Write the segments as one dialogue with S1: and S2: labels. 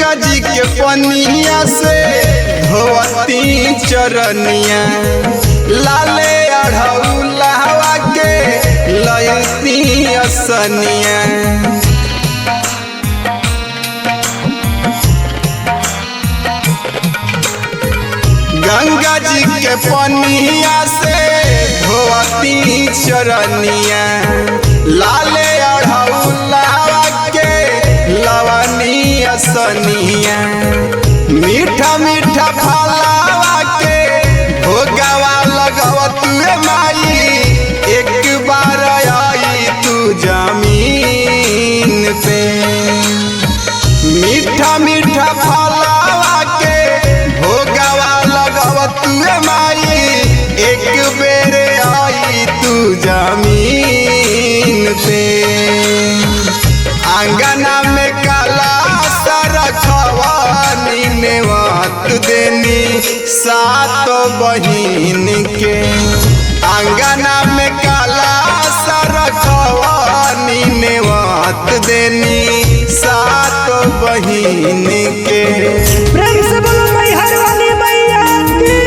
S1: गंगा जी के पनिया से धोवती चरनिया, लाले अढ़ौलवा के लयती असनिया। गंगा जी के पनिया से धोवती चरनिया, लाले अढ़ौलवा के लवनी असनिया। मीठा मीठा फलावा के भोगवा लगवत माई, एक बार आई तू जमीन पे। मीठा मीठा फलावा के भोगवा लगवत माई, एक बेर आई तू जमीन पे। आंगना में काला रखवानी नेवत देनी सात बहिन के। आंगना में काला रखवानी नेवत देनी सात बहिन के।
S2: प्रेम से बोलो मैहर वाली मैया की।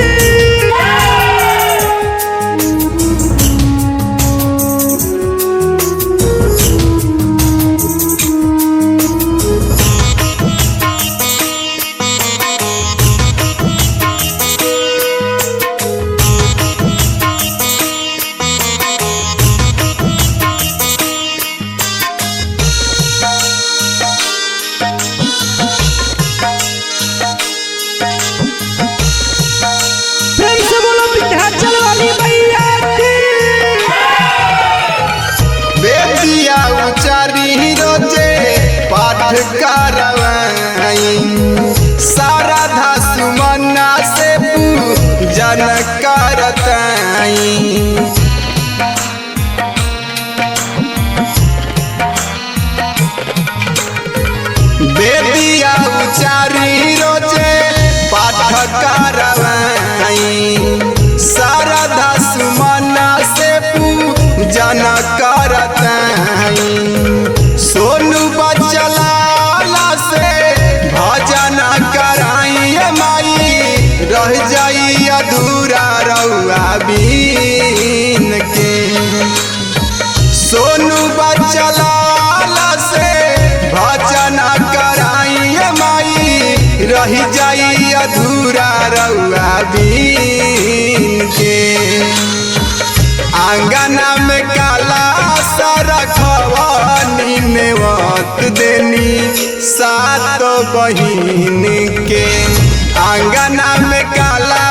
S1: बेदिया उचारी रोजे पाठ करवाई, शारदा सुमना से पूजन करताई। बेदिया उचारी रोजे पाठ करवाई, शारदा सुमना से पूजन करताई। सोनू बचला से भजन कराई माई, रह जाई अधूरा रउआ बीन के। सोनू बचला से भजन कराई माई, रह जाई अधूरा रउआ बीन के। आंगना में काला रखवानी नेवत देनी सात बहिन के। आंगना में काला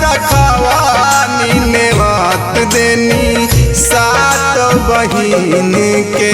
S1: रखवानी नेवत देनी सात बहिन के।